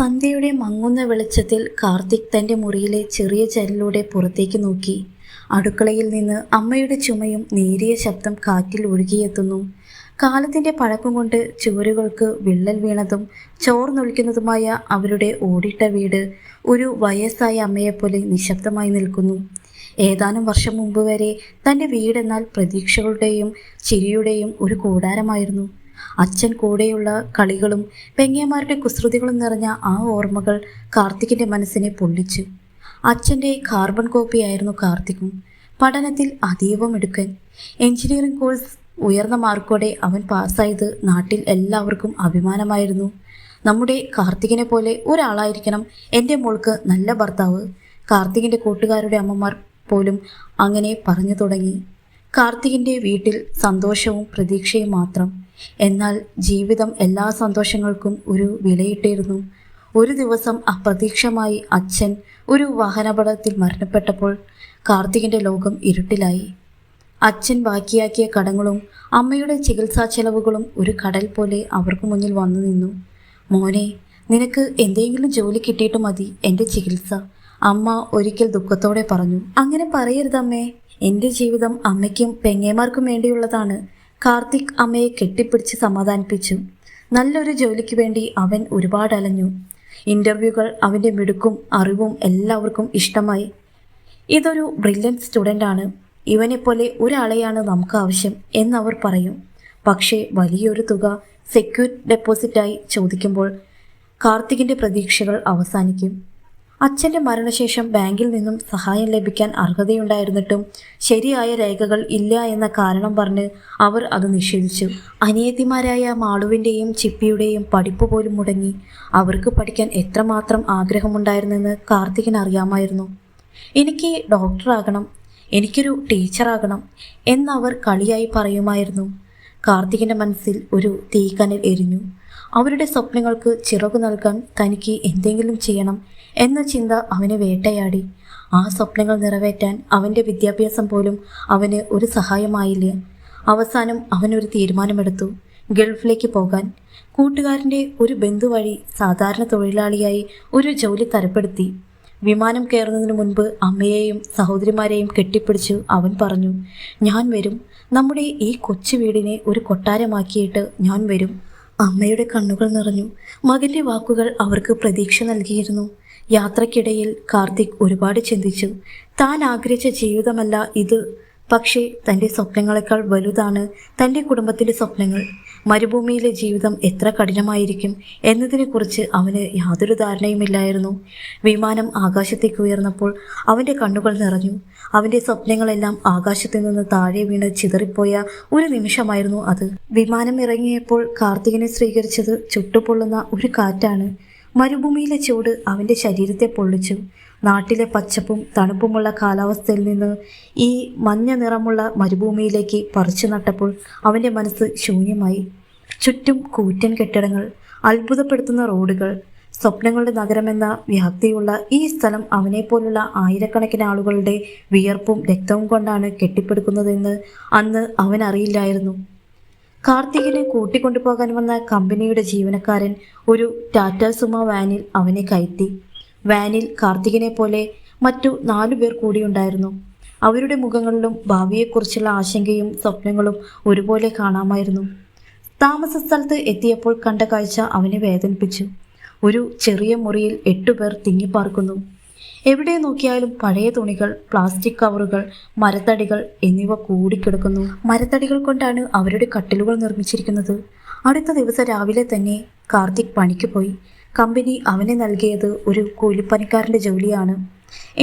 സന്ധ്യയുടെ മങ്ങുന്ന വെളിച്ചത്തിൽ കാർത്തിക് തൻ്റെ മുറിയിലെ ചെറിയ ജനലിലൂടെ പുറത്തേക്ക് നോക്കി. അടുക്കളയിൽ നിന്ന് അമ്മയുടെ ചുമയും നേരിയ ശബ്ദം കാറ്റിൽ ഒഴുകിയെത്തുന്നു. കാലത്തിൻ്റെ പഴക്കം കൊണ്ട് ചുവരുകൾക്ക് വിള്ളൽ വീണതും ചോർന്നൊലിക്കുന്നതുമായ അവരുടെ ഓടിട്ട വീട് ഒരു വയസ്സായ അമ്മയെപ്പോലെ നിശബ്ദമായി നിൽക്കുന്നു. ഏതാനും വർഷം മുമ്പ് വരെ തൻ്റെ വീടെന്നാൽ പ്രതീക്ഷകളുടെയും ചിരിയുടെയും ഒരു കൂടാരമായിരുന്നു. അച്ഛൻ കൂടെയുള്ള കളികളും പെങ്ങന്മാരുടെ കുസൃതികളും നിറഞ്ഞ ആ ഓർമ്മകൾ കാർത്തികിൻ്റെ മനസ്സിനെ പൊള്ളിച്ചു. അച്ഛൻ്റെ കാർബൺ കോപ്പിയായിരുന്നു കാർത്തികും. പഠനത്തിൽ അതീവ മിടുക്കൻ. എഞ്ചിനീയറിംഗ് കോഴ്സ് ഉയർന്ന മാർക്കോടെ അവൻ പാസ്സായത് നാട്ടിൽ എല്ലാവർക്കും അഭിമാനമായിരുന്നു. നമ്മുടെ കാർത്തികിനെ പോലെ ഒരാളായിരിക്കണം എൻ്റെ മോൾക്ക് നല്ല ഭർത്താവ്. കാർത്തികിൻ്റെ കൂട്ടുകാരുടെ അമ്മമാർ പോലും അങ്ങനെ പറഞ്ഞു തുടങ്ങി. കാർത്തികിൻ്റെ വീട്ടിൽ സന്തോഷവും പ്രതീക്ഷയും മാത്രം. എന്നാൽ ജീവിതം എല്ലാ സന്തോഷങ്ങൾക്കും ഒരു വിലയിട്ടിരുന്നു. ഒരു ദിവസം അപ്രതീക്ഷമായി അച്ഛൻ ഒരു വാഹനാപകടത്തിൽ മരണപ്പെട്ടപ്പോൾ കാർത്തികിൻ്റെ ലോകം ഇരുട്ടിലായി. അച്ഛൻ ബാക്കിയാക്കിയ കടങ്ങളും അമ്മയുടെ ചികിത്സാ ചെലവുകളും ഒരു കടൽ പോലെ അവർക്ക് മുന്നിൽ വന്നു നിന്നു. മോനെ, നിനക്ക് എന്തെങ്കിലും ജോലി കിട്ടിയിട്ട് മതി എൻ്റെ ചികിത്സ, അമ്മ ഒരിക്കൽ ദുഃഖത്തോടെ പറഞ്ഞു. അങ്ങനെ പറയരുതമ്മേ, എൻ്റെ ജീവിതം അമ്മയ്ക്കും പെങ്ങന്മാർക്കും വേണ്ടിയുള്ളതാണ്. കാർത്തിക് അമ്മയെ കെട്ടിപ്പിടിച്ച് സമാധാനിപ്പിച്ചു. നല്ലൊരു ജോലിക്ക് വേണ്ടി അവൻ ഒരുപാട് അലഞ്ഞു. ഇൻ്റർവ്യൂകൾ അവൻ്റെ മിടുക്കും അറിവും എല്ലാവർക്കും ഇഷ്ടമായി. ഇതൊരു ബ്രില്യൻറ്റ് സ്റ്റുഡൻ്റാണ്, ഇവനെപ്പോലെ ഒരാളെയാണ് നമുക്ക് ആവശ്യം എന്നവർ പറയും. പക്ഷേ വലിയൊരു തുക സെക്യൂർ ഡെപ്പോസിറ്റായി ചോദിക്കുമ്പോൾ കാർത്തികിൻ്റെ പ്രതീക്ഷകൾ അവസാനിക്കും. അച്ഛൻ്റെ മരണശേഷം ബാങ്കിൽ നിന്നും സഹായം ലഭിക്കാൻ അർഹതയുണ്ടായിരുന്നിട്ടും ശരിയായ രേഖകൾ ഇല്ല എന്ന കാരണം പറഞ്ഞ് അവർ അത് നിഷേധിച്ചു. അനിയത്തിമാരായ മാളുവിൻ്റെയും ചിപ്പിയുടെയും പഠിപ്പ് പോലും മുടങ്ങി. അവർക്ക് പഠിക്കാൻ എത്രമാത്രം ആഗ്രഹമുണ്ടായിരുന്നെന്ന് കാർത്തികിന് അറിയാമായിരുന്നു. എനിക്ക് ഡോക്ടറാകണം, എനിക്കൊരു ടീച്ചറാകണം എന്നവർ കളിയായി പറയുമായിരുന്നു. കാർത്തികിൻ്റെ മനസ്സിൽ ഒരു തീക്കനൽ എരിഞ്ഞു. അവരുടെ സ്വപ്നങ്ങൾക്ക് ചിറകു നൽകാൻ തനിക്ക് എന്തെങ്കിലും ചെയ്യണം എന്ന ചിന്ത അവനെ വേട്ടയാടി. ആ സ്വപ്നങ്ങൾ നിറവേറ്റാൻ അവൻ്റെ വിദ്യാഭ്യാസം പോലും അവന് ഒരു സഹായമായില്ല. അവസാനം അവനൊരു തീരുമാനമെടുത്തു, ഗൾഫിലേക്ക് പോകാൻ. കൂട്ടുകാരൻ്റെ ഒരു ബന്ധു വഴി സാധാരണ തൊഴിലാളിയായി ഒരു ജോലി തരപ്പെടുത്തി. വിമാനം കയറുന്നതിന് മുൻപ് അമ്മയെയും സഹോദരിമാരെയും കെട്ടിപ്പിടിച്ചു അവൻ പറഞ്ഞു, ഞാൻ വരും, നമ്മുടെ ഈ കൊച്ചു വീടിനെ ഒരു കൊട്ടാരമാക്കിയിട്ട് ഞാൻ വരും. അമ്മയുടെ കണ്ണുകൾ നിറഞ്ഞു. മകൻ്റെ വാക്കുകൾ അവർക്ക് പ്രതീക്ഷ നൽകിയിരുന്നു. യാത്രക്കിടയിൽ കാർത്തിക് ഒരുപാട് ചിന്തിച്ചു. താൻ ആഗ്രഹിച്ച ജീവിതമല്ല ഇത്, പക്ഷേ തൻ്റെ സ്വപ്നങ്ങളെക്കാൾ വലുതാണ് തൻ്റെ കുടുംബത്തിൻ്റെ സ്വപ്നങ്ങൾ. മരുഭൂമിയിലെ ജീവിതം എത്ര കഠിനമായിരിക്കും എന്നതിനെക്കുറിച്ച് അവന് യാതൊരു ധാരണയുമില്ലായിരുന്നു. വിമാനം ആകാശത്തേക്ക് ഉയർന്നപ്പോൾ അവൻ്റെ കണ്ണുകൾ നിറഞ്ഞു. അവൻ്റെ സ്വപ്നങ്ങളെല്ലാം ആകാശത്തു നിന്ന് താഴെ വീണ് ചിതറിപ്പോയ ഒരു നിമിഷമായിരുന്നു അത്. വിമാനം ഇറങ്ങിയപ്പോൾ കാർത്തികിനെ സ്വീകരിച്ചത് ചുട്ടുപൊള്ളുന്ന ഒരു കാറ്റാണ്. മരുഭൂമിയിലെ ചൂട് അവൻ്റെ ശരീരത്തെ പൊള്ളിച്ചു. നാട്ടിലെ പച്ചപ്പും തണുപ്പുമുള്ള കാലാവസ്ഥയിൽ നിന്ന് ഈ മഞ്ഞ നിറമുള്ള മരുഭൂമിയിലേക്ക് പറിച്ചു നട്ടപ്പോൾ അവൻ്റെ മനസ്സ് ശൂന്യമായി. ചുറ്റും കൂറ്റൻ കെട്ടിടങ്ങൾ, അത്ഭുതപ്പെടുത്തുന്ന റോഡുകൾ, സ്വപ്നങ്ങളുടെ നഗരമെന്ന വ്യാപ്തിയുള്ള ഈ സ്ഥലം അവനെപ്പോലുള്ള ആയിരക്കണക്കിന് ആളുകളുടെ വിയർപ്പും രക്തവും കൊണ്ടാണ് കെട്ടിപ്പടുക്കുന്നതെന്ന് അന്ന് അവൻ അറിയില്ലായിരുന്നു. കാർത്തികിനെ കൂട്ടിക്കൊണ്ടുപോകാൻ വന്ന കമ്പനിയുടെ ജീവനക്കാരൻ ഒരു ടാറ്റ സുമോ വാനിൽ അവനെ കയറ്റി. വാനിൽ കാർത്തികിനെ പോലെ മറ്റു 4 പേർ കൂടിയുണ്ടായിരുന്നു. അവരുടെ മുഖങ്ങളിലും ഭാവിയെക്കുറിച്ചുള്ള ആശങ്കയും സ്വപ്നങ്ങളും ഒരുപോലെ കാണാമായിരുന്നു. താമസ സ്ഥലത്ത് എത്തിയപ്പോൾ കണ്ട കാഴ്ച അവനെ വേദനിപ്പിച്ചു. ഒരു ചെറിയ മുറിയിൽ 8 പേർ തിങ്ങിപ്പാർക്കുന്നു. എവിടെ നോക്കിയാലും പഴയ തുണികൾ, പ്ലാസ്റ്റിക് കവറുകൾ, മരത്തടികൾ എന്നിവ കൂടിക്കിടക്കുന്നു. മരത്തടികൾ കൊണ്ടാണ് അവരുടെ കട്ടിലുകൾ നിർമ്മിച്ചിരിക്കുന്നത്. അടുത്ത ദിവസം രാവിലെ തന്നെ കാർത്തിക് പണിക്ക് പോയി. കമ്പനി അവനെ നൽകിയത് ഒരു കൂലിപ്പണിക്കാരൻ്റെ ജോലിയാണ്.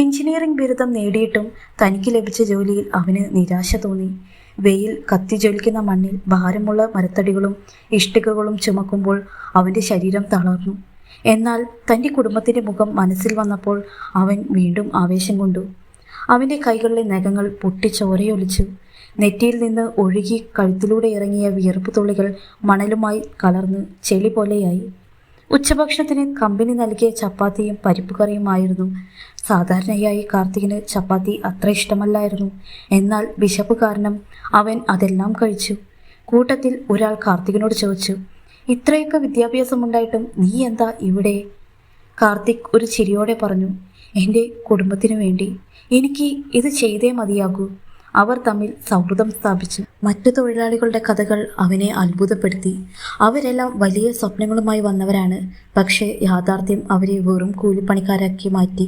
എഞ്ചിനീയറിംഗ് ബിരുദം നേടിയിട്ടും തനിക്ക് ലഭിച്ച ജോലിയിൽ അവന് നിരാശ തോന്നി. വെയിൽ കത്തി ജ്വലിക്കുന്ന മണ്ണിൽ ഭാരമുള്ള മരത്തടികളും ഇഷ്ടികകളും ചുമക്കുമ്പോൾ അവൻ്റെ ശരീരം തളർന്നു. എന്നാൽ തൻ്റെ കുടുംബത്തിൻ്റെ മുഖം മനസ്സിൽ വന്നപ്പോൾ അവൻ വീണ്ടും ആവേശം കൊണ്ടു. അവൻ്റെ കൈകളിലെ നഖങ്ങൾ പൊട്ടി ചോരയൊലിച്ചു. നെറ്റിയിൽ നിന്ന് ഒഴുകി കഴുത്തിലൂടെ ഇറങ്ങിയ വിയർപ്പ് തുള്ളികൾ മണലുമായി കലർന്ന് ചെളി പോലെയായി. ഉച്ചഭക്ഷണത്തിന് കമ്പനി നൽകിയ ചപ്പാത്തിയും പരിപ്പുകറിയുമായിരുന്നു. സാധാരണയായി കാർത്തികിന് ചപ്പാത്തി അത്ര ഇഷ്ടമല്ലായിരുന്നു. എന്നാൽ വിശപ്പ് കാരണം അവൻ അതെല്ലാം കഴിച്ചു. കൂട്ടത്തിൽ ഒരാൾ കാർത്തികിനോട് ചോദിച്ചു, ഇത്രയൊക്കെ വിദ്യാഭ്യാസമുണ്ടായിട്ടും നീ എന്താ ഇവിടെ? കാർത്തിക് ഒരു ചിരിയോടെ പറഞ്ഞു, എൻ്റെ കുടുംബത്തിനു വേണ്ടി എനിക്ക് ഇത് ചെയ്തേ മതിയാകൂ. അവർ തമ്മിൽ സൗഹൃദം സ്ഥാപിച്ചു. മറ്റു തൊഴിലാളികളുടെ കഥകൾ അവനെ അത്ഭുതപ്പെടുത്തി. അവരെല്ലാം വലിയ സ്വപ്നങ്ങളുമായി വന്നവരാണ്. പക്ഷേ യാഥാർത്ഥ്യം അവരെ വെറും കൂലിപ്പണിക്കാരാക്കി മാറ്റി.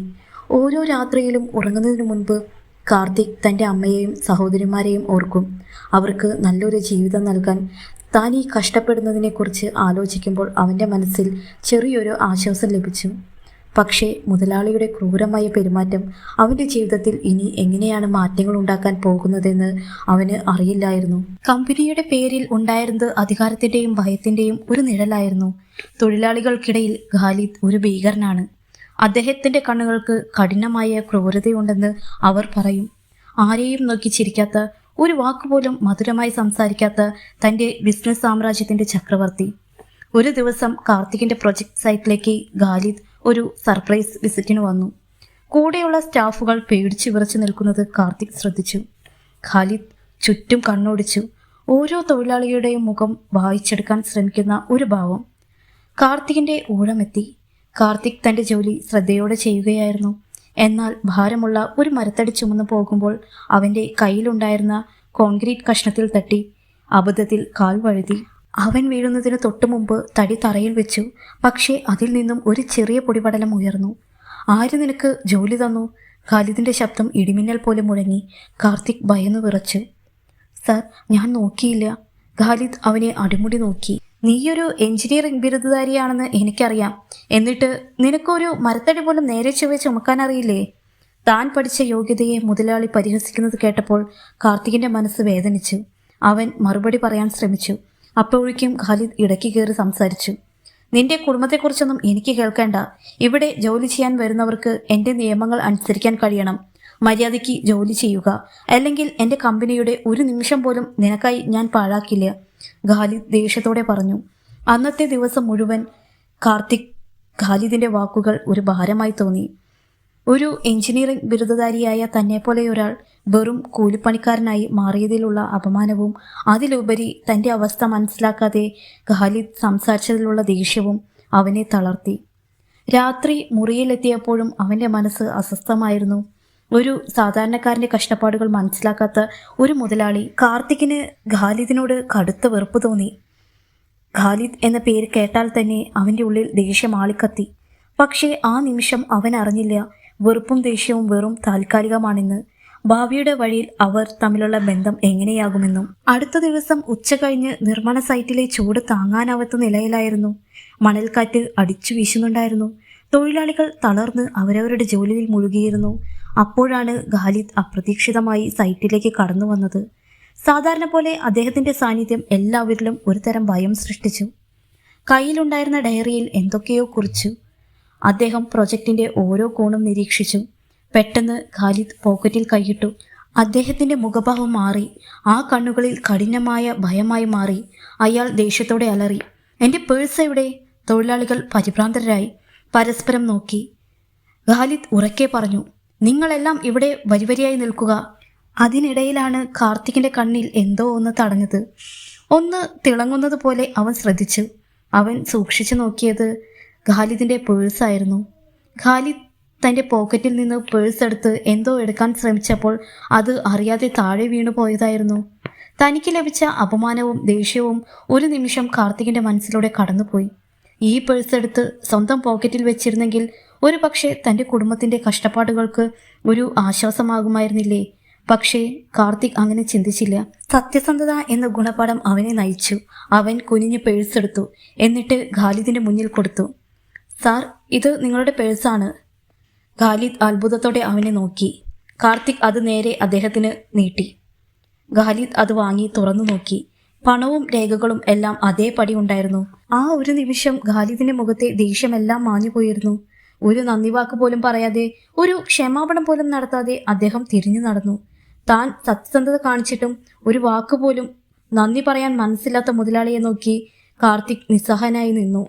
ഓരോ രാത്രിയിലും ഉറങ്ങുന്നതിനു മുൻപ് കാർത്തിക് തൻ്റെ അമ്മയെയും സഹോദരിമാരെയും ഓർക്കും. അവർക്ക് നല്ലൊരു ജീവിതം നൽകാൻ താൻ ഈ കഷ്ടപ്പെടുന്നതിനെക്കുറിച്ച് ആലോചിക്കുമ്പോൾ അവൻ്റെ മനസ്സിൽ ചെറിയൊരു ആശ്വാസം ലഭിച്ചു. പക്ഷേ മുതലാളിയുടെ ക്രൂരമായ പെരുമാറ്റം അവൻ്റെ ജീവിതത്തിൽ ഇനി എങ്ങനെയാണ് മാറ്റങ്ങൾ ഉണ്ടാക്കാൻ പോകുന്നതെന്ന് അവന് അറിയില്ലായിരുന്നു. കമ്പനിയുടെ പേരിൽ ഉണ്ടായിരുന്നത് അധികാരത്തിൻ്റെയും ഭയത്തിൻ്റെയും ഒരു നിഴലായിരുന്നു. തൊഴിലാളികൾക്കിടയിൽ ഖാലിദ് ഒരു ഭീകരനാണ്. അദ്ദേഹത്തിൻ്റെ കണ്ണുകൾക്ക് കഠിനമായ ക്രൂരതയുണ്ടെന്ന് അവർ പറയും. ആരെയും നോക്കി ചിരിക്കാത്ത, ഒരു വാക്കുപോലും മധുരമായി സംസാരിക്കാത്ത തൻ്റെ ബിസിനസ് സാമ്രാജ്യത്തിൻ്റെ ചക്രവർത്തി. ഒരു ദിവസം കാർത്തികിൻ്റെ പ്രൊജക്ട് സൈറ്റിലേക്ക് ഖാലിദ് ഒരു സർപ്രൈസ് വിസിറ്റിന് വന്നു. കൂടെയുള്ള സ്റ്റാഫുകൾ പേടിച്ചു വിറച്ചു നിൽക്കുന്നത് കാർത്തിക് ശ്രദ്ധിച്ചു. ഖാലിദ് ചുറ്റും കണ്ണോടിച്ചു. ഓരോ തൊഴിലാളിയുടെയും മുഖം വായിച്ചെടുക്കാൻ ശ്രമിക്കുന്ന ഒരു ഭാവം. കാർത്തികിൻ്റെ ഊഴമെത്തി. കാർത്തിക് തൻ്റെ ജോലി ശ്രദ്ധയോടെ ചെയ്യുകയായിരുന്നു. എന്നാൽ ഭാരമുള്ള ഒരു മരത്തടി ചുമന്നു പോകുമ്പോൾ അവൻ്റെ കയ്യിലുണ്ടായിരുന്ന കോൺക്രീറ്റ് കഷ്ണത്തിൽ തട്ടി അബദ്ധത്തിൽ കാൽ വഴുതി. അവൻ വീഴുന്നതിന് തൊട്ടു മുമ്പ് തടി തറയിൽ വെച്ചു. പക്ഷേ അതിൽ നിന്നും ഒരു ചെറിയ പൊടിപടലം ഉയർന്നു. ആര് നിനക്ക് ജോലി തന്നു? ഖാലിദിൻ്റെ ശബ്ദം ഇടിമിന്നൽ പോലെ മുഴങ്ങി. കാർത്തിക് ഭയന്നു വിറച്ചു. സർ, ഞാൻ നോക്കിയില്ല. ഖാലിദ് അവനെ അടിമുടി നോക്കി. നീയൊരു എഞ്ചിനീയറിംഗ് ബിരുദധാരിയാണെന്ന് എനിക്കറിയാം. എന്നിട്ട് നിനക്കൊരു മരത്തടി പോലും നേരെ ചൊവ്വേ ചുമക്കാനറിയില്ലേ? താൻ പഠിച്ച യോഗ്യതയെ മുതലാളി പരിഹസിക്കുന്നത് കേട്ടപ്പോൾ കാർത്തികിൻ്റെ മനസ്സ് വേദനിച്ചു. അവൻ മറുപടി പറയാൻ ശ്രമിച്ചു. അപ്പോഴേക്കും ഖാലിദ് ഇടയ്ക്ക് കയറി സംസാരിച്ചു. നിന്റെ കുടുംബത്തെക്കുറിച്ചൊന്നും എനിക്ക് കേൾക്കേണ്ട. ഇവിടെ ജോലി ചെയ്യാൻ വരുന്നവർക്ക് എൻ്റെ നിയമങ്ങൾ അനുസരിക്കാൻ കഴിയണം. മര്യാദയ്ക്ക് ജോലി ചെയ്യുക, അല്ലെങ്കിൽ എൻ്റെ കമ്പനിയുടെ ഒരു നിമിഷം പോലും നിനക്കായി ഞാൻ പാഴാക്കില്ല, ഖാലിദ് ദേഷ്യത്തോടെ പറഞ്ഞു. അന്നത്തെ ദിവസം മുഴുവൻ ഖാലിദിൻ്റെ വാക്കുകൾ ഒരു ഭാരമായി തോന്നി. ഒരു എഞ്ചിനീയറിംഗ് ബിരുദധാരിയായ തന്നെപ്പോലെ ഒരാൾ വെറും കൂലിപ്പണിക്കാരനായി മാറിയതിലുള്ള അപമാനവും അതിലുപരി തൻ്റെ അവസ്ഥ മനസ്സിലാക്കാതെ ഖാലിദ് സംസാരിച്ചതിലുള്ള ദേഷ്യവും അവനെ തളർത്തി. രാത്രി മുറിയിലെത്തിയപ്പോഴും അവൻ്റെ മനസ്സ് അസ്വസ്ഥമായിരുന്നു. ഒരു സാധാരണക്കാരൻ്റെ കഷ്ടപ്പാടുകൾ മനസ്സിലാക്കാത്ത ഒരു മുതലാളി. കാർത്തികിന് ഖാലിദിനോട് കടുത്ത വെറുപ്പ് തോന്നി. ഖാലിദ് എന്ന പേര് കേട്ടാൽ തന്നെ അവൻ്റെ ഉള്ളിൽ ദേഷ്യം ആളിക്കത്തി. പക്ഷേ ആ നിമിഷം അവൻ അറിഞ്ഞില്ല വെറുപ്പും ദേഷ്യവും വെറും താൽക്കാലികമാണെന്ന്. ഭാവിയുടെ വഴിയിൽ അവർ തമ്മിലുള്ള ബന്ധം എങ്ങനെയാകുമെന്നും. അടുത്ത ദിവസം ഉച്ച കഴിഞ്ഞ് നിർമ്മാണ സൈറ്റിലെ ചൂട് താങ്ങാനാവാത്ത നിലയിലായിരുന്നു. മണൽക്കാറ്റ് അടിച്ചു വീശുന്നുണ്ടായിരുന്നു. തൊഴിലാളികൾ തളർന്ന് അവരവരുടെ ജോലിയിൽ മുഴുകിയിരുന്നു. അപ്പോഴാണ് ഖാലിദ് അപ്രതീക്ഷിതമായി സൈറ്റിലേക്ക് കടന്നു വന്നത്. സാധാരണ പോലെ അദ്ദേഹത്തിൻ്റെ സാന്നിധ്യം എല്ലാവരിലും ഒരു തരം ഭയം സൃഷ്ടിച്ചു. കയ്യിലുണ്ടായിരുന്ന ഡയറിയിൽ എന്തൊക്കെയോ കുറിച്ചു. അദ്ദേഹം പ്രൊജക്റ്റിൻ്റെ ഓരോ കോണും നിരീക്ഷിച്ചു. പെട്ടെന്ന് ഖാലിദ് പോക്കറ്റിൽ കൈയിട്ടു. അദ്ദേഹത്തിൻ്റെ മുഖഭാവം മാറി. ആ കണ്ണുകളിൽ കഠിനമായ ഭയമായി മാറി. അയാൾ ദേഷ്യത്തോടെ അലറി, എൻ്റെ പേഴ്സ് എവിടെ? തൊഴിലാളികൾ പരിഭ്രാന്തരായി പരസ്പരം നോക്കി. ഖാലിദ് ഉറക്കെ പറഞ്ഞു, നിങ്ങളെല്ലാം ഇവിടെ വരിവരിയായി നിൽക്കുക. അതിനിടയിലാണ് കാർത്തികിൻ്റെ കണ്ണിൽ എന്തോ ഒന്ന് തടഞ്ഞത്. ഒന്ന് തിളങ്ങുന്നത് പോലെ അവൻ ശ്രദ്ധിച്ചു. അവൻ സൂക്ഷിച്ചു നോക്കിയത് ഖാലിദിൻ്റെ പേഴ്സായിരുന്നു. ഖാലിദ് തൻ്റെ പോക്കറ്റിൽ നിന്ന് പേഴ്സ് എടുത്ത് എന്തോ എടുക്കാൻ ശ്രമിച്ചപ്പോൾ അത് അറിയാതെ താഴെ വീണു പോയതായിരുന്നു. തനിക്ക് ലഭിച്ച അപമാനവും ദേഷ്യവും ഒരു നിമിഷം കാർത്തികിൻ്റെ മനസ്സിലൂടെ കടന്നുപോയി. ഈ പേഴ്സ് എടുത്ത് സ്വന്തം പോക്കറ്റിൽ വെച്ചിരുന്നെങ്കിൽ ഒരു പക്ഷേ തൻ്റെ കുടുംബത്തിൻ്റെ കഷ്ടപ്പാടുകൾക്ക് ഒരു ആശ്വാസമാകുമായിരുന്നില്ലേ? പക്ഷേ കാർത്തിക് അങ്ങനെ ചിന്തിച്ചില്ല. സത്യസന്ധത എന്ന ഗുണപാഠം അവനെ നയിച്ചു. അവൻ കുനിഞ്ഞ് പേഴ്സ് എടുത്തു. എന്നിട്ട് ഖാലിദിൻ്റെ മുന്നിൽ കൊടുത്തു. സാർ, ഇത് നിങ്ങളുടെ പേഴ്സാണ്. ഖാലിദ് അത്ഭുതത്തോടെ അവനെ നോക്കി. കാർത്തിക് അത് നേരെ അദ്ദേഹത്തിന് നീട്ടി. ഖാലിദ് അത് വാങ്ങി തുറന്നു നോക്കി. പണവും രേഖകളും എല്ലാം അതേപടി ഉണ്ടായിരുന്നു. ആ ഒരു നിമിഷം ഖാലിദിന്റെ മുഖത്തെ ദേഷ്യമെല്ലാം മാഞ്ഞുപോയിരുന്നു. ഒരു നന്ദി വാക്ക് പോലും പറയാതെ, ഒരു ക്ഷമാപണം പോലും നടത്താതെ അദ്ദേഹം തിരിഞ്ഞു നടന്നു. താൻ സത്യസന്ധത കാണിച്ചിട്ടും ഒരു വാക്കുപോലും നന്ദി പറയാൻ മനസ്സില്ലാത്ത മുതലാളിയെ നോക്കി കാർത്തിക് നിസ്സഹായനായി നിന്നു.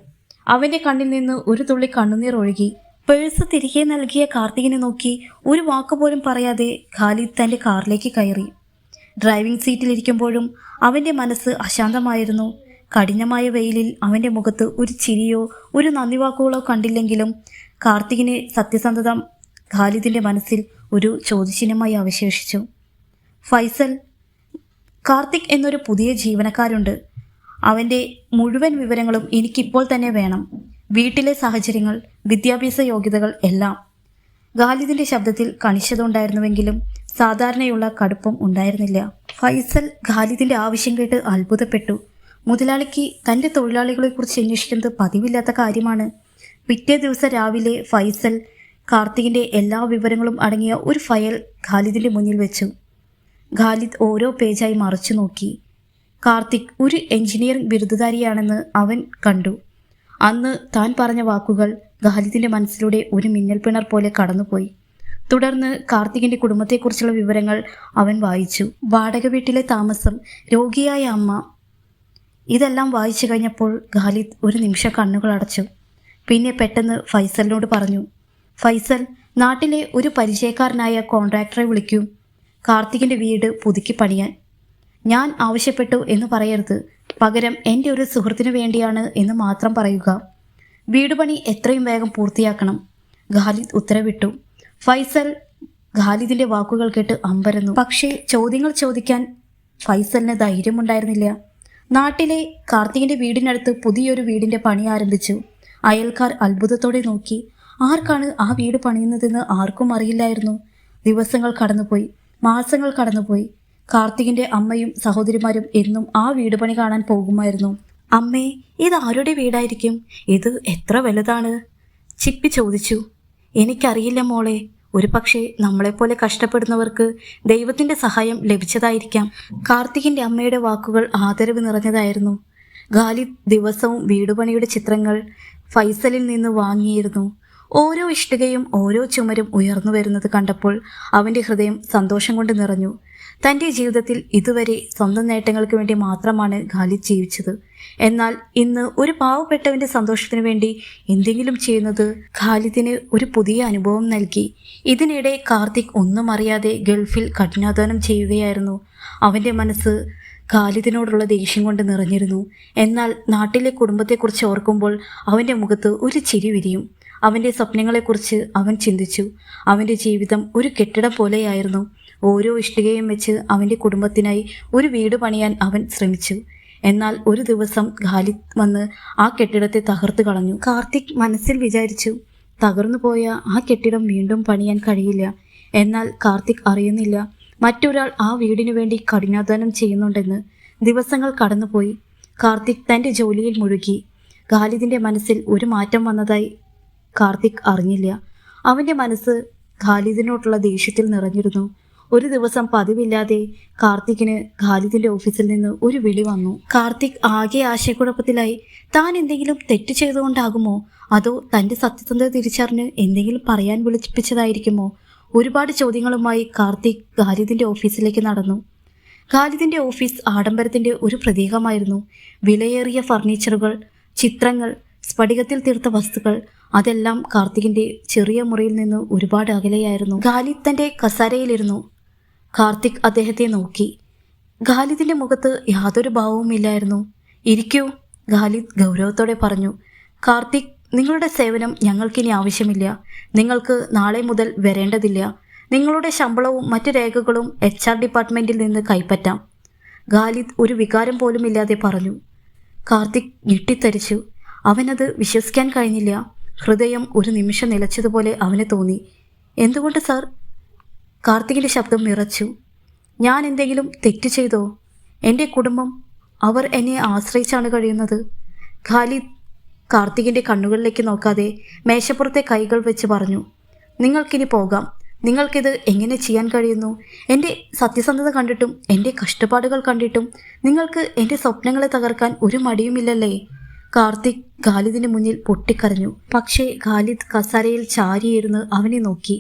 അവൻ്റെ കണ്ണിൽ നിന്ന് ഒരു തുള്ളി കണ്ണുനീർ ഒഴുകി. പേഴ്സ് തിരികെ നൽകിയ കാർത്തികിനെ നോക്കി ഒരു വാക്കുപോലും പറയാതെ ഖാലിദ് തൻ്റെ കാറിലേക്ക് കയറി. ഡ്രൈവിംഗ് സീറ്റിലിരിക്കുമ്പോഴും അവൻ്റെ മനസ്സ് അശാന്തമായിരുന്നു. കഠിനമായ വെയിലിൽ അവൻ്റെ മുഖത്ത് ഒരു ചിരിയോ ഒരു നന്ദി വാക്കുകളോ കണ്ടില്ലെങ്കിലും കാർത്തികിനെ സത്യസന്ധത ഖാലിദിൻ്റെ മനസ്സിൽ ഒരു ചോദ്യചിഹ്നമായി അവശേഷിച്ചു. ഫൈസൽ, കാർത്തിക് എന്നൊരു പുതിയ ജീവനക്കാരുണ്ട്. അവൻ്റെ മുഴുവൻ വിവരങ്ങളും എനിക്കിപ്പോൾ തന്നെ വേണം. വീട്ടിലെ സാഹചര്യങ്ങൾ, വിദ്യാഭ്യാസ യോഗ്യതകൾ എല്ലാം. ഖാലിദിൻ്റെ ശബ്ദത്തിൽ കണിശത ഉണ്ടായിരുന്നുവെങ്കിലും സാധാരണയുള്ള കടുപ്പം ഉണ്ടായിരുന്നില്ല. ഫൈസൽ ഖാലിദിൻ്റെ ആവശ്യം കേട്ട് അത്ഭുതപ്പെട്ടു. മുതലാളിക്ക് തൻ്റെ തൊഴിലാളികളെക്കുറിച്ച് അന്വേഷിക്കുന്നത് പതിവില്ലാത്ത കാര്യമാണ്. പിറ്റേ ദിവസം രാവിലെ ഫൈസൽ കാർത്തികിൻ്റെ എല്ലാ വിവരങ്ങളും അടങ്ങിയ ഒരു ഫയൽ ഖാലിദിൻ്റെ മുന്നിൽ വെച്ചു. ഖാലിദ് ഓരോ പേജായി മറിച്ചു നോക്കി. കാർത്തിക് ഒരു എഞ്ചിനീയറിംഗ് ബിരുദധാരിയാണെന്ന് അവൻ കണ്ടു. അന്ന് താൻ പറഞ്ഞ വാക്കുകൾ ഖാലിദിൻ്റെ മനസ്സിലൂടെ ഒരു മിന്നൽ പിണർ പോലെ കടന്നുപോയി. തുടർന്ന് കാർത്തികിൻ്റെ കുടുംബത്തെക്കുറിച്ചുള്ള വിവരങ്ങൾ അവൻ വായിച്ചു. വാടക വീട്ടിലെ താമസം, രോഗിയായ അമ്മ. ഇതെല്ലാം വായിച്ചു കഴിഞ്ഞപ്പോൾ ഖാലിദ് ഒരു നിമിഷം കണ്ണുകൾ അടച്ചു. പിന്നെ പെട്ടെന്ന് ഫൈസലിനോട് പറഞ്ഞു, ഫൈസൽ, നാട്ടിലെ ഒരു പരിചയക്കാരനായ കോൺട്രാക്ടറെ വിളിക്കൂ. കാർത്തികിൻ്റെ വീട് പുതുക്കി പണിയാൻ. ഞാൻ ആവശ്യപ്പെട്ടു എന്ന് പറയരുത്. പകരം എൻ്റെ ഒരു സുഹൃത്തിനു വേണ്ടിയാണ് എന്ന് മാത്രം പറയുക. വീട് പണി എത്രയും വേഗം പൂർത്തിയാക്കണം. ഖാലിദ് ഉത്തരവിട്ടു. ഫൈസൽ ഖാലിദിൻ്റെ വാക്കുകൾ കേട്ട് അമ്പരന്നു. പക്ഷേ ചോദ്യങ്ങൾ ചോദിക്കാൻ ഫൈസലിന് ധൈര്യമുണ്ടായിരുന്നില്ല. നാട്ടിലെ കാർത്തികിൻ്റെ വീടിനടുത്ത് പുതിയൊരു വീടിൻ്റെ പണി ആരംഭിച്ചു. അയൽക്കാർ അത്ഭുതത്തോടെ നോക്കി. ആർക്കാണ് ആ വീട് പണിയുന്നതെന്ന് ആർക്കും അറിയില്ലായിരുന്നു. ദിവസങ്ങൾ കടന്നുപോയി, മാസങ്ങൾ കടന്നുപോയി. കാർത്തികിൻ്റെ അമ്മയും സഹോദരിമാരും എന്നും ആ വീട് പണി കാണാൻ പോകുമായിരുന്നു. അമ്മേ, ഇത് ആരുടെ വീടായിരിക്കും? ഇത് എത്ര വലുതാണ്? ചിപ്പി ചോദിച്ചു. എനിക്കറിയില്ല മോളെ. ഒരു പക്ഷേ നമ്മളെപ്പോലെ കഷ്ടപ്പെടുന്നവർക്ക് ദൈവത്തിൻ്റെ സഹായം ലഭിച്ചതായിരിക്കാം. കാർത്തികിൻ്റെ അമ്മയുടെ വാക്കുകൾ ആദരവ് നിറഞ്ഞതായിരുന്നു. ഖാലിദ് ദിവസവും വീടുപണിയുടെ ചിത്രങ്ങൾ ഫൈസലിൽ നിന്ന് വാങ്ങിയിരുന്നു. ഓരോ ഇഷ്ടികയും ഓരോ ചുമരും ഉയർന്നു വരുന്നത് കണ്ടപ്പോൾ അവൻ്റെ ഹൃദയം സന്തോഷം കൊണ്ട് നിറഞ്ഞു. തൻ്റെ ജീവിതത്തിൽ ഇതുവരെ സ്വന്തം നേട്ടങ്ങൾക്ക് വേണ്ടി മാത്രമാണ് ഖാലിദ് ജീവിച്ചത്. എന്നാൽ ഇന്ന് ഒരു പാവപ്പെട്ടവൻ്റെ സന്തോഷത്തിനു വേണ്ടി എന്തെങ്കിലും ചെയ്യുന്നത് ഖാലിദിന് ഒരു പുതിയ അനുഭവം നൽകി. ഇതിനിടെ കാർത്തിക് ഒന്നും അറിയാതെ ഗൾഫിൽ കഠിനാധ്വാനം ചെയ്യുകയായിരുന്നു. അവൻ്റെ മനസ്സ് ഖാലിദിനോടുള്ള ദേഷ്യം കൊണ്ട് നിറഞ്ഞിരുന്നു. എന്നാൽ നാട്ടിലെ കുടുംബത്തെക്കുറിച്ച് ഓർക്കുമ്പോൾ അവൻ്റെ മുഖത്ത് ഒരു ചിരി വിരിയും. അവൻ്റെ സ്വപ്നങ്ങളെക്കുറിച്ച് അവൻ ചിന്തിച്ചു. അവൻ്റെ ജീവിതം ഒരു കെട്ടിടം പോലെയായിരുന്നു. ഓരോ ഇഷ്ടികയും വെച്ച് അവൻ്റെ കുടുംബത്തിനായി ഒരു വീട് പണിയാൻ അവൻ ശ്രമിച്ചു. എന്നാൽ ഒരു ദിവസം ഖാലിദ് വന്ന് ആ കെട്ടിടത്തെ തകർത്ത് കളഞ്ഞു. കാർത്തിക് മനസ്സിൽ വിചാരിച്ചു, തകർന്നു പോയ ആ കെട്ടിടം വീണ്ടും പണിയാൻ കഴിയില്ല. എന്നാൽ കാർത്തിക് അറിയുന്നില്ല, മറ്റൊരാൾ ആ വീടിനു വേണ്ടി കഠിനാധ്വാനം ചെയ്യുന്നുണ്ടെന്ന്. ദിവസങ്ങൾ കടന്നുപോയി. കാർത്തിക് തൻ്റെ ജോലിയിൽ മുഴുകി. ഖാലിദിൻ്റെ മനസ്സിൽ ഒരു മാറ്റം വന്നതായി കാർത്തിക് അറിഞ്ഞില്ല. അവൻ്റെ മനസ്സ് ഖാലിദിനോടുള്ള ദേഷ്യത്തിൽ നിറഞ്ഞിരുന്നു. ഒരു ദിവസം പതിവില്ലാതെ കാർത്തിക്കിന് ഖാലിദിൻ്റെ ഓഫീസിൽ നിന്ന് ഒരു വിളി വന്നു. കാർത്തിക് ആകെ ആശയക്കുഴപ്പത്തിലായി. താൻ എന്തെങ്കിലും തെറ്റ് ചെയ്തുകൊണ്ടാകുമോ? അതോ തൻ്റെ സത്യസന്ധത തിരിച്ചറിഞ്ഞ് എന്തെങ്കിലും പറയാൻ വിളിപ്പിച്ചതായിരിക്കുമോ? ഒരുപാട് ചോദ്യങ്ങളുമായി കാർത്തിക് ഖാലിദിൻ്റെ ഓഫീസിലേക്ക് നടന്നു. ഖാലിദിൻ്റെ ഓഫീസ് ആഡംബരത്തിൻ്റെ ഒരു പ്രതീകമായിരുന്നു. വിലയേറിയ ഫർണിച്ചറുകൾ, ചിത്രങ്ങൾ, സ്ഫടികത്തിൽ തീർത്ത വസ്തുക്കൾ, അതെല്ലാം കാർത്തികിൻ്റെ ചെറിയ മുറിയിൽ നിന്ന് ഒരുപാട് അകലെയായിരുന്നു. ഖാലിദ് തൻ്റെ കസേരയിലിരുന്നു. കാർത്തിക് അദ്ദേഹത്തെ നോക്കി. ഖാലിദിൻ്റെ മുഖത്ത് യാതൊരു ഭാവവുമില്ലായിരുന്നു. ഇരിക്കൂ, ഖാലിദ് ഗൗരവത്തോടെ പറഞ്ഞു. കാർത്തിക്, നിങ്ങളുടെ സേവനം ഞങ്ങൾക്കിനി ആവശ്യമില്ല. നിങ്ങൾക്ക് നാളെ മുതൽ വരേണ്ടതില്ല. നിങ്ങളുടെ ശമ്പളവും മറ്റു രേഖകളും HR ഡിപ്പാർട്ട്മെൻറ്റിൽ നിന്ന് കൈപ്പറ്റാം. ഖാലിദ് ഒരു വികാരം പോലുമില്ലാതെ പറഞ്ഞു. കാർത്തിക് ഞെട്ടിത്തരിച്ചു. അവനത് വിശ്വസിക്കാൻ കഴിഞ്ഞില്ല. ഹൃദയം ഒരു നിമിഷം നിലച്ചതുപോലെ അവന് തോന്നി. എന്തുകൊണ്ട് സാർ? കാർത്തികിൻ്റെ ശബ്ദം വിറച്ചു. ഞാൻ എന്തെങ്കിലും തെറ്റ് ചെയ്തോ? എൻ്റെ കുടുംബം, അവർ എന്നെ ആശ്രയിച്ചാണ് കഴിയുന്നത്. ഖാലിദ് കാർത്തികിൻ്റെ കണ്ണുകളിലേക്ക് നോക്കാതെ മേശപ്പുറത്തെ കൈകൾ വെച്ച് പറഞ്ഞു. നിങ്ങൾക്കിനി പോകാം. നിങ്ങൾക്കിത് എങ്ങനെ ചെയ്യാൻ കഴിയുന്നു? എൻ്റെ സത്യസന്ധത കണ്ടിട്ടും എൻ്റെ കഷ്ടപ്പാടുകൾ കണ്ടിട്ടും നിങ്ങൾക്ക് എൻ്റെ സ്വപ്നങ്ങളെ തകർക്കാൻ ഒരു മടിയുമില്ലല്ലേ? കാർത്തിക് ഖാലിദിന് മുന്നിൽ പൊട്ടിക്കരഞ്ഞു. പക്ഷേ ഖാലിദ് കസേരയിൽ ചാരിയിരുന്ന് അവനെ നോക്കി.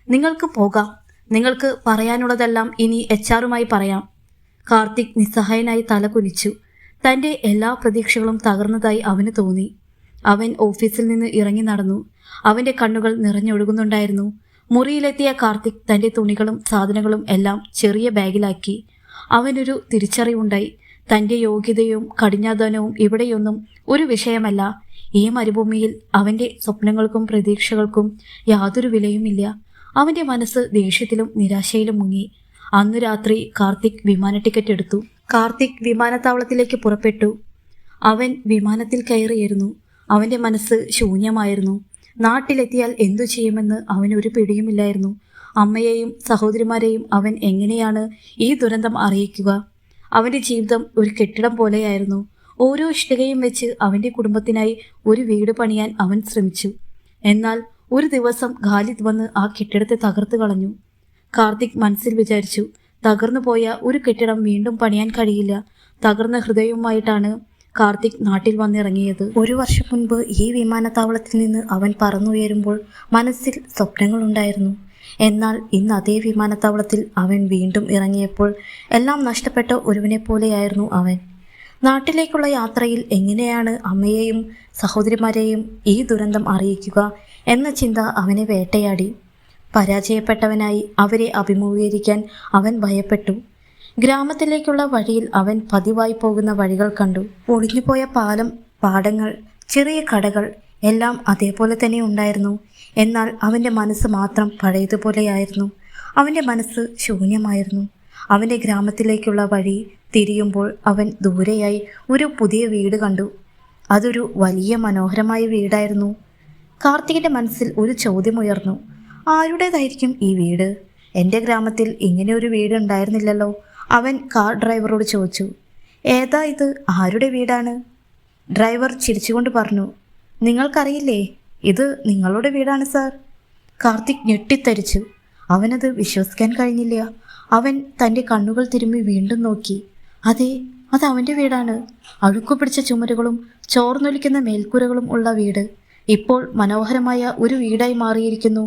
നിങ്ങൾക്ക് പോകാം. നിങ്ങൾക്ക് പറയാനുള്ളതെല്ലാം ഇനി HR-മായി പറയാം. കാർത്തിക് നിസ്സഹായനായി തല കുനിച്ചു. തൻ്റെ എല്ലാ പ്രതീക്ഷകളും തകർന്നതായി അവന് തോന്നി. അവൻ ഓഫീസിൽ നിന്ന് ഇറങ്ങി നടന്നു. അവൻ്റെ കണ്ണുകൾ നിറഞ്ഞൊഴുകുന്നുണ്ടായിരുന്നു. മുറിയിലെത്തിയ കാർത്തിക് തൻ്റെ തുണികളും സാധനങ്ങളും എല്ലാം ചെറിയ ബാഗിലാക്കി. അവനൊരു തിരിച്ചറിവുണ്ടായി. തൻ്റെ യോഗ്യതയും കഠിനാധ്വാനവും ഇവിടെയൊന്നും ഒരു വിഷയമല്ല. ഈ മരുഭൂമിയിൽ അവൻ്റെ സ്വപ്നങ്ങൾക്കും പ്രതീക്ഷകൾക്കും യാതൊരു വിലയുമില്ല. അവൻ്റെ മനസ്സ് ദേഷ്യത്തിലും നിരാശയിലും മുങ്ങി. അന്നു രാത്രി കാർത്തിക് വിമാന ടിക്കറ്റ് എടുത്തു. കാർത്തിക് വിമാനത്താവളത്തിലേക്ക് പുറപ്പെട്ടു. അവൻ വിമാനത്തിൽ കയറിയിരുന്നു. അവൻ്റെ മനസ്സ് ശൂന്യമായിരുന്നു. നാട്ടിലെത്തിയാൽ എന്തു ചെയ്യുമെന്ന് അവനൊരു പിടിയുമില്ലായിരുന്നു. അമ്മയെയും സഹോദരിമാരെയും അവൻ എങ്ങനെയാണ് ഈ ദുരന്തം അറിയിക്കുക? അവൻ്റെ ജീവിതം ഒരു കെട്ടിടം പോലെയായിരുന്നു. ഓരോ ഇഷ്ടികയും വെച്ച് അവൻ്റെ കുടുംബത്തിനായി ഒരു വീട് പണിയാൻ അവൻ ശ്രമിച്ചു. എന്നാൽ ഒരു ദിവസം ഖാലിദ് വന്ന് ആ കെട്ടിടത്തെ തകർത്ത് കളഞ്ഞു. കാർത്തിക് മനസ്സിൽ വിചാരിച്ചു, തകർന്നു പോയ ഒരു കെട്ടിടം വീണ്ടും പണിയാൻ കഴിയില്ല. തകർന്ന ഹൃദയവുമായിട്ടാണ് കാർത്തിക് നാട്ടിൽ വന്നിറങ്ങിയത്. 1 വർഷം മുൻപ് ഈ വിമാനത്താവളത്തിൽ നിന്ന് അവൻ പറന്നുയരുമ്പോൾ മനസ്സിൽ സ്വപ്നങ്ങളുണ്ടായിരുന്നു. എന്നാൽ ഇന്ന് അതേ വിമാനത്താവളത്തിൽ അവൻ വീണ്ടും ഇറങ്ങിയപ്പോൾ എല്ലാം നഷ്ടപ്പെട്ട ഒരുവനെ പോലെയായിരുന്നു അവൻ. നാട്ടിലേക്കുള്ള യാത്രയിൽ എങ്ങനെയാണ് അമ്മയെയും സഹോദരിമാരെയും ഈ ദുരന്തം അറിയിക്കുക എന്ന ചിന്ത അവനെ വേട്ടയാടി. പരാജയപ്പെട്ടവനായി അവരെ അഭിമുഖീകരിക്കാൻ അവൻ ഭയപ്പെട്ടു. ഗ്രാമത്തിലേക്കുള്ള വഴിയിൽ അവൻ പതിവായി പോകുന്ന വഴികൾ കണ്ടു. ഒടിഞ്ഞുപോയ പാലം, പാടങ്ങൾ, ചെറിയ കടകൾ എല്ലാം അതേപോലെ തന്നെ ഉണ്ടായിരുന്നു. എന്നാൽ അവൻ്റെ മനസ്സ് മാത്രം പഴയതുപോലെയായിരുന്നു. അവൻ്റെ മനസ്സ് ശൂന്യമായിരുന്നു. അവൻ്റെ ഗ്രാമത്തിലേക്കുള്ള വഴി തിരിയുമ്പോൾ അവൻ ദൂരെയായി ഒരു പുതിയ വീട് കണ്ടു. അതൊരു വലിയ മനോഹരമായ വീടായിരുന്നു. കാർത്തികിൻ്റെ മനസ്സിൽ ഒരു ചോദ്യമുയർന്നു. ആരുടേതായിരിക്കും ഈ വീട്? എൻ്റെ ഗ്രാമത്തിൽ ഇങ്ങനെ ഒരു വീട് ഉണ്ടായിരുന്നില്ലല്ലോ. അവൻ കാർ ഡ്രൈവറോട് ചോദിച്ചു, ഏതാ ഇത്? ആരുടെ വീടാണ്? ഡ്രൈവർ ചിരിച്ചുകൊണ്ട് പറഞ്ഞു, നിങ്ങൾക്കറിയില്ലേ, ഇത് നിങ്ങളുടെ വീടാണ് സാർ. കാർത്തിക് ഞെട്ടിത്തരിച്ചു. അവനത് വിശ്വസിക്കാൻ കഴിഞ്ഞില്ല. അവൻ തൻ്റെ കണ്ണുകൾ തിരുമ്മി വീണ്ടും നോക്കി. അതെ, അത് അവൻ്റെ വീടാണ്. അഴുക്കു പിടിച്ച ചുമരുകളും ചോർന്നൊലിക്കുന്ന മേൽക്കൂരകളും ഉള്ള വീട് ഇപ്പോൾ മനോഹരമായ ഒരു വീടായി മാറിയിരിക്കുന്നു.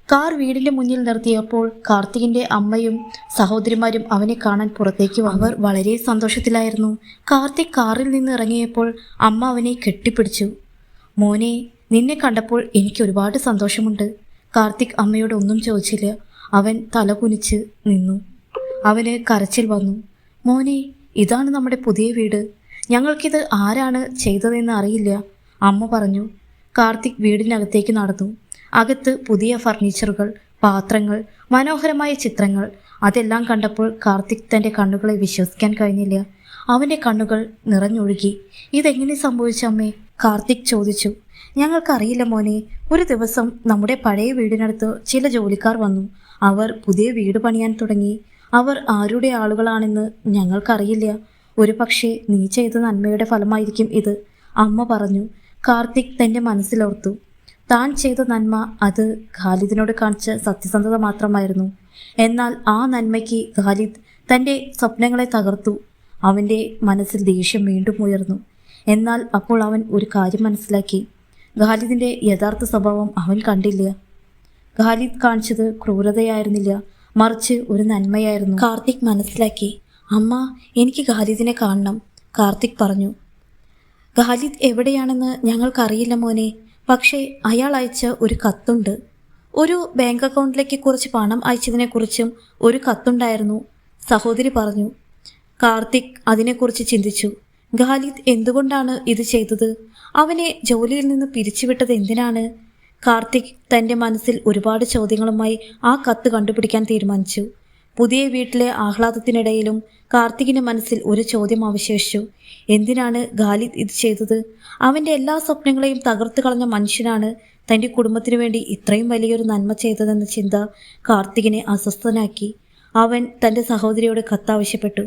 കാർ വീടിൻ്റെ മുന്നിൽ നിർത്തിയപ്പോൾ കാർത്തികിൻ്റെ അമ്മയും സഹോദരിമാരും അവനെ കാണാൻ പുറത്തേക്ക് വന്നു. അവർ വളരെ സന്തോഷത്തിലായിരുന്നു. കാർത്തിക് കാറിൽ നിന്ന് ഇറങ്ങിയപ്പോൾ അമ്മ അവനെ കെട്ടിപ്പിടിച്ചു. മോനെ, നിന്നെ കണ്ടപ്പോൾ എനിക്ക് ഒരുപാട് സന്തോഷമുണ്ട്. കാർത്തിക് അമ്മയോട് ഒന്നും ചോദിച്ചില്ല. അവൻ തല കുനിച്ച് നിന്നു. അവന് കരച്ചിൽ വന്നു. മോനെ, ഇതാണ് നമ്മുടെ പുതിയ വീട്. ഞങ്ങൾക്കിത് ആരാണ് ചെയ്തതെന്ന് അറിയില്ല, അമ്മ പറഞ്ഞു. കാർത്തിക് വീടിനകത്തേക്ക് നടന്നു. അകത്ത് പുതിയ ഫർണിച്ചറുകൾ, പാത്രങ്ങൾ, മനോഹരമായ ചിത്രങ്ങൾ. അതെല്ലാം കണ്ടപ്പോൾ കാർത്തിക് തൻ്റെ കണ്ണുകളെ വിശ്വസിക്കാൻ കഴിഞ്ഞില്ല. അവൻ്റെ കണ്ണുകൾ നിറഞ്ഞൊഴുകി. ഇതെങ്ങനെ സംഭവിച്ചു അമ്മേ? കാർത്തിക് ചോദിച്ചു. ഞങ്ങൾക്കറിയില്ല മോനെ. ഒരു ദിവസം നമ്മുടെ പഴയ വീടിനടുത്ത് ചില ജോലിക്കാർ വന്നു. അവർ പുതിയ വീട് പണിയാൻ തുടങ്ങി. അവർ ആരുടെ ആളുകളാണെന്ന് ഞങ്ങൾക്കറിയില്ല. ഒരു പക്ഷേ നീ ചെയ്ത നന്മയുടെ ഫലമായിരിക്കും ഇത്, അമ്മ പറഞ്ഞു. കാർത്തിക് തൻ്റെ മനസ്സിലോർത്തു. താൻ ചെയ്ത നന്മ അത് ഖാലിദിനോട് കാണിച്ച സത്യസന്ധത മാത്രമായിരുന്നു. എന്നാൽ ആ നന്മയ്ക്ക് ഖാലിദ് തൻ്റെ സ്വപ്നങ്ങളെ തകർത്തു. അവൻ്റെ മനസ്സിൽ ദേഷ്യം വീണ്ടും ഉയർന്നു. എന്നാൽ അപ്പോൾ അവൻ ഒരു കാര്യം മനസ്സിലാക്കി. ഖാലിദിൻ്റെ യഥാർത്ഥ സ്വഭാവം അവൻ കണ്ടില്ല. ഖാലിദ് കാണിച്ചത് ക്രൂരതയായിരുന്നില്ല, മറിച്ച് ഒരു നന്മയായിരുന്നു. കാർത്തിക് മനസ്സിലാക്കി. അമ്മ, എനിക്ക് ഖാലിദിനെ കാണണം, കാർത്തിക് പറഞ്ഞു. ഖാലിദ് എവിടെയാണെന്ന് ഞങ്ങൾക്കറിയില്ല മോനെ. പക്ഷേ അയാൾ അയച്ച ഒരു കത്തുണ്ട്. ഒരു ബാങ്ക് അക്കൗണ്ടിലേക്ക് കുറച്ച് പണം അയച്ചതിനെക്കുറിച്ചും ഒരു കത്തുണ്ടായിരുന്നു, സഹോദരി പറഞ്ഞു. കാർത്തിക് അതിനെക്കുറിച്ച് ചിന്തിച്ചു. ഖാലിദ് എന്തുകൊണ്ടാണ് ഇത് ചെയ്തത്? അവനെ ജോലിയിൽ നിന്ന് പിരിച്ചുവിട്ടത് എന്തിനാണ്? കാർത്തിക് തൻ്റെ മനസ്സിൽ ഒരുപാട് ചോദ്യങ്ങളുമായി ആ കത്ത് കണ്ടുപിടിക്കാൻ തീരുമാനിച്ചു. പുതിയ വീട്ടിലെ ആഹ്ലാദത്തിനിടയിലും കാർത്തികിൻ്റെ മനസ്സിൽ ഒരു ചോദ്യം അവശേഷിച്ചു. എന്തിനാണ് ഖാലിദ് ഇത് ചെയ്തത്? അവൻ്റെ എല്ലാ സ്വപ്നങ്ങളെയും തകർത്തു കളഞ്ഞ മനുഷ്യനാണ് തൻ്റെ കുടുംബത്തിനു വേണ്ടി ഇത്രയും വലിയൊരു നന്മ ചെയ്തതെന്ന ചിന്ത കാർത്തികിനെ അസ്വസ്ഥനാക്കി. അവൻ തൻ്റെ സഹോദരിയോട് കത്താവശ്യപ്പെട്ടു.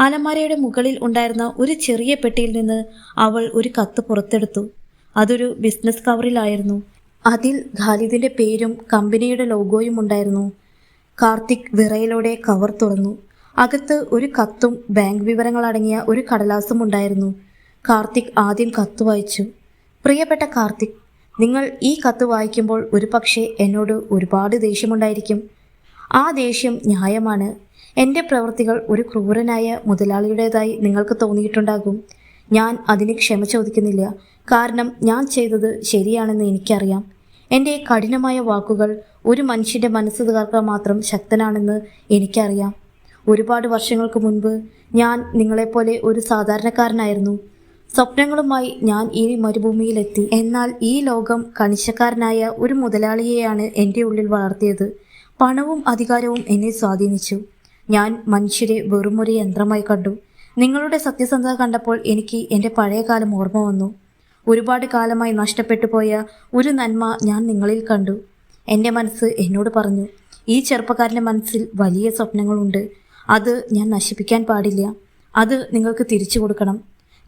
അലമാരയുടെ മുകളിൽ ഉണ്ടായിരുന്ന ഒരു ചെറിയ പെട്ടിയിൽ നിന്ന് അവൾ ഒരു കത്ത് പുറത്തെടുത്തു. അതൊരു ബിസിനസ് കവറിലായിരുന്നു. അതിൽ ഖാലിദിൻ്റെ പേരും കമ്പനിയുടെ ലോഗോയും ഉണ്ടായിരുന്നു. കാർത്തിക് വിറയലോടെ കവർ തുറന്നു. അകത്ത് ഒരു കത്തും ബാങ്ക് വിവരങ്ങൾ അടങ്ങിയ ഒരു കടലാസും ഉണ്ടായിരുന്നു. കാർത്തിക് ആദ്യം കത്ത് വായിച്ചു. പ്രിയപ്പെട്ട കാർത്തിക്, നിങ്ങൾ ഈ കത്ത് വായിക്കുമ്പോൾ ഒരു പക്ഷേ എന്നോട് ഒരുപാട് ദേഷ്യമുണ്ടായിരിക്കും. ആ ദേഷ്യം ന്യായമാണ്. എൻ്റെ പ്രവൃത്തികൾ ഒരു ക്രൂരനായ മുതലാളിയുടേതായി നിങ്ങൾക്ക് തോന്നിയിട്ടുണ്ടാകും. ഞാൻ അതിന് ക്ഷമ ചോദിക്കുന്നില്ല. കാരണം ഞാൻ ചെയ്തത് ശരിയാണെന്ന് എനിക്കറിയാം. എൻ്റെ കഠിനമായ വാക്കുകൾ ഒരു മനുഷ്യൻ്റെ മനസ്സ് തകർക്കാൻ മാത്രം ശക്തനാണെന്ന് എനിക്കറിയാം. ഒരുപാട് വർഷങ്ങൾക്ക് മുൻപ് ഞാൻ നിങ്ങളെപ്പോലെ ഒരു സാധാരണക്കാരനായിരുന്നു. സ്വപ്നങ്ങളുമായി ഞാൻ ഈ മരുഭൂമിയിലെത്തി. എന്നാൽ ഈ ലോകം കണിശക്കാരനായ ഒരു മുതലാളിയെയാണ് എൻ്റെ ഉള്ളിൽ വളർത്തിയത്. പണവും അധികാരവും എന്നെ സ്വാധീനിച്ചു. ഞാൻ മനുഷ്യരെ വെറുമൊരു യന്ത്രമായി കണ്ടു. നിങ്ങളുടെ സത്യസന്ധത കണ്ടപ്പോൾ എനിക്ക് എൻ്റെ പഴയ കാലം ഓർമ്മ വന്നു. ഒരുപാട് കാലമായി നഷ്ടപ്പെട്ടു പോയ ഒരു നന്മ ഞാൻ നിങ്ങളിൽ കണ്ടു. എൻ്റെ മനസ്സ് എന്നോട് പറഞ്ഞു, ഈ ചെറുപ്പക്കാരൻ്റെ മനസ്സിൽ വലിയ സ്വപ്നങ്ങളുണ്ട്. അത് ഞാൻ നശിപ്പിക്കാൻ പാടില്ല. അത് നിങ്ങൾക്ക് തിരിച്ചു കൊടുക്കണം.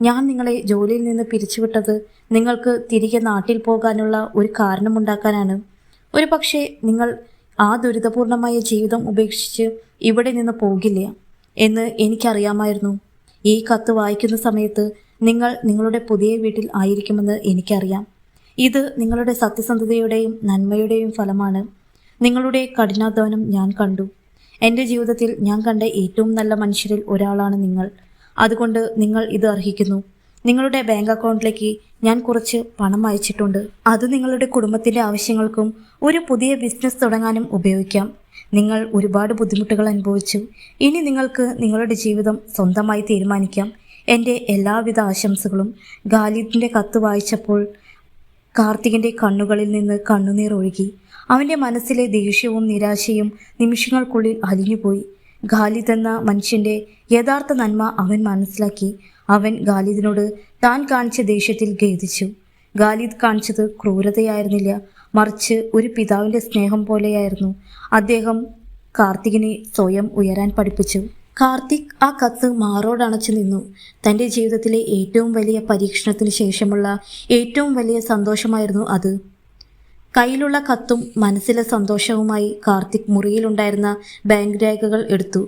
ഞാൻ നിങ്ങളെ ജോലിയിൽ നിന്ന് പിരിച്ചുവിട്ടത് നിങ്ങൾക്ക് തിരികെ നാട്ടിൽ പോകാനുള്ള ഒരു കാരണമുണ്ടാക്കാനാണ്. ഒരു പക്ഷേ നിങ്ങൾ ആ ദുരിതപൂർണമായ ജീവിതം ഉപേക്ഷിച്ച് ഇവിടെ നിന്ന് പോകില്ല എന്ന് എനിക്കറിയാമായിരുന്നു. ഈ കത്ത് വായിക്കുന്ന സമയത്ത് നിങ്ങൾ നിങ്ങളുടെ പുതിയ വീട്ടിൽ ആയിരിക്കുമെന്ന് എനിക്കറിയാം. ഇത് നിങ്ങളുടെ സത്യസന്ധതയുടെയും നന്മയുടെയും ഫലമാണ്. നിങ്ങളുടെ കഠിനാധ്വാനം ഞാൻ കണ്ടു. എൻ്റെ ജീവിതത്തിൽ ഞാൻ കണ്ട ഏറ്റവും നല്ല മനുഷ്യരിൽ ഒരാളാണ് നിങ്ങൾ. അതുകൊണ്ട് നിങ്ങൾ ഇത് അർഹിക്കുന്നു. നിങ്ങളുടെ ബാങ്ക് അക്കൗണ്ടിലേക്ക് ഞാൻ കുറച്ച് പണം അയച്ചിട്ടുണ്ട്. അത് നിങ്ങളുടെ കുടുംബത്തിൻ്റെ ആവശ്യങ്ങൾക്കും ഒരു പുതിയ ബിസിനസ് തുടങ്ങാനും ഉപയോഗിക്കാം. നിങ്ങൾ ഒരുപാട് ബുദ്ധിമുട്ടുകൾ അനുഭവിച്ചു. ഇനി നിങ്ങൾക്ക് നിങ്ങളുടെ ജീവിതം സ്വന്തമായി തീരുമാനിക്കാം. എൻ്റെ എല്ലാവിധ ആശംസകളും. ഖാലിദിൻ്റെ കത്ത് വായിച്ചപ്പോൾ കാർത്തികിൻ്റെ കണ്ണുകളിൽ നിന്ന് കണ്ണുനീർ ഒഴുകി. അവൻ്റെ മനസ്സിലെ ദേഷ്യവും നിരാശയും നിമിഷങ്ങൾക്കുള്ളിൽ അലിഞ്ഞുപോയി. ഖാലിദ് എന്ന മനുഷ്യൻ്റെ യഥാർത്ഥ നന്മ അവൻ മനസ്സിലാക്കി. അവൻ ഖാലിദിനോട് താൻ കാണിച്ച ദേഷ്യത്തിൽ ഖേദിച്ചു. ഖാലിദ് കാണിച്ചത് ക്രൂരതയായിരുന്നില്ല, മറിച്ച് ഒരു പിതാവിൻ്റെ സ്നേഹം പോലെയായിരുന്നു. അദ്ദേഹം കാർത്തികിനെ സ്വയം ഉയരാൻ പഠിപ്പിച്ചു. കാർത്തിക് ആ കത്ത് മാറോടണച്ചു നിന്നു. തൻ്റെ ജീവിതത്തിലെ ഏറ്റവും വലിയ പരീക്ഷണത്തിന് ശേഷമുള്ള ഏറ്റവും വലിയ സന്തോഷമായിരുന്നു അത്. കയ്യിലുള്ള കത്തും മനസ്സിലെ സന്തോഷവുമായി കാർത്തിക് മുറിയിലുണ്ടായിരുന്ന ബാങ്ക് രേഖകൾ എടുത്തു.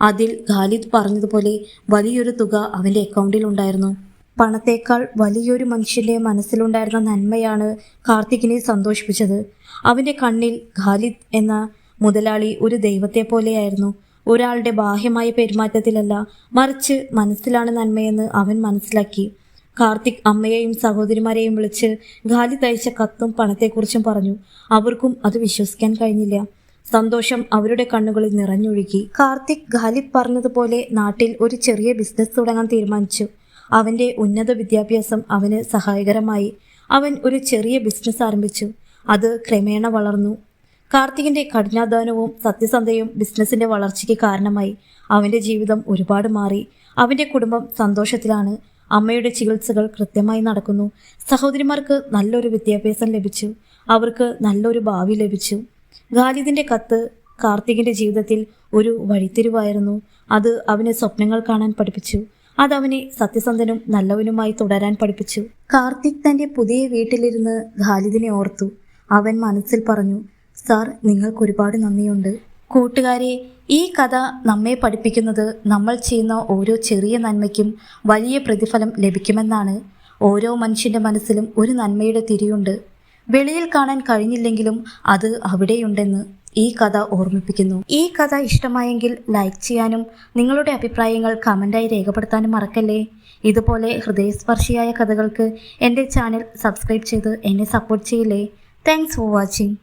അതിൽ ഖാലിദ് പറഞ്ഞതുപോലെ വലിയൊരു തുക അവൻ്റെ അക്കൗണ്ടിൽ ഉണ്ടായിരുന്നു. പണത്തേക്കാൾ വലിയൊരു മനുഷ്യൻ്റെ മനസ്സിലുണ്ടായിരുന്ന നന്മയാണ് കാർത്തികിനെ സന്തോഷിപ്പിച്ചത്. അവൻ്റെ കണ്ണിൽ ഖാലിദ് എന്ന മുതലാളി ഒരു ദൈവത്തെ പോലെയായിരുന്നു. ഒരാളുടെ ബാഹ്യമായ പെരുമാറ്റത്തിലല്ല, മറിച്ച് മനസ്സിലാണ് നന്മയെന്ന് അവൻ മനസ്സിലാക്കി. കാർത്തിക് അമ്മയെയും സഹോദരിമാരെയും വിളിച്ച് ഖാലിദ് അയച്ച കത്തും പണത്തെക്കുറിച്ചും പറഞ്ഞു. അവർക്കും അത് വിശ്വസിക്കാൻ കഴിഞ്ഞില്ല. സന്തോഷം അവരുടെ കണ്ണുകളിൽ നിറഞ്ഞൊഴുകി. കാർത്തിക് ഖാലിദ് പറഞ്ഞതുപോലെ നാട്ടിൽ ഒരു ചെറിയ ബിസിനസ് തുടങ്ങാൻ തീരുമാനിച്ചു. അവൻ്റെ ഉന്നത വിദ്യാഭ്യാസം അവന് സഹായകരമായി. അവൻ ഒരു ചെറിയ ബിസിനസ് ആരംഭിച്ചു. അത് ക്രമേണ വളർന്നു. കാർത്തികിൻ്റെ കഠിനാധ്വാനവും സത്യസന്ധതയും ബിസിനസിൻ്റെ വളർച്ചയ്ക്ക് കാരണമായി. അവൻ്റെ ജീവിതം ഒരുപാട് മാറി. അവൻ്റെ കുടുംബം സന്തോഷത്തിലാണ്. അമ്മയുടെ ചികിത്സകൾ കൃത്യമായി നടക്കുന്നു. സഹോദരിമാർക്ക് നല്ലൊരു വിദ്യാഭ്യാസം ലഭിച്ചു. അവർക്ക് നല്ലൊരു ഭാവി ലഭിച്ചു. ഖാലിദിൻ്റെ കത്ത് കാർത്തികിൻ്റെ ജീവിതത്തിൽ ഒരു വഴിത്തിരിവായിരുന്നു. അത് അവനെ സ്വപ്നങ്ങൾ കാണാൻ പഠിപ്പിച്ചു. അതവനെ സത്യസന്ധനും നല്ലവനുമായി തുടരാൻ പഠിപ്പിച്ചു. കാർത്തിക് തൻ്റെ പുതിയ വീട്ടിലിരുന്ന് ഖാലിദിനെ ഓർത്തു. അവൻ മനസ്സിൽ പറഞ്ഞു, സാർ, നിങ്ങൾക്ക് ഒരുപാട് നന്ദിയുണ്ട്. കൂട്ടുകാരെ, ഈ കഥ നമ്മെ പഠിപ്പിക്കുന്നത് നമ്മൾ ചെയ്യുന്ന ഓരോ ചെറിയ നന്മയ്ക്കും വലിയ പ്രതിഫലം ലഭിക്കുമെന്നാണ്. ഓരോ മനുഷ്യൻ്റെ മനസ്സിലും ഒരു നന്മയുടെ തിരിയുണ്ട്. വെളിയിൽ കാണാൻ കഴിഞ്ഞില്ലെങ്കിലും അത് അവിടെയുണ്ടെന്ന് ഈ കഥ ഓർമ്മിപ്പിക്കുന്നു. ഈ കഥ ഇഷ്ടമായെങ്കിൽ ലൈക്ക് ചെയ്യാനും നിങ്ങളുടെ അഭിപ്രായങ്ങൾ കമൻ്റായി രേഖപ്പെടുത്താനും മറക്കല്ലേ. ഇതുപോലെ ഹൃദയസ്പർശിയായ കഥകൾക്ക് എൻ്റെ ചാനൽ സബ്സ്ക്രൈബ് ചെയ്ത് എന്നെ സപ്പോർട്ട് ചെയ്യില്ലേ. Thanks for watching.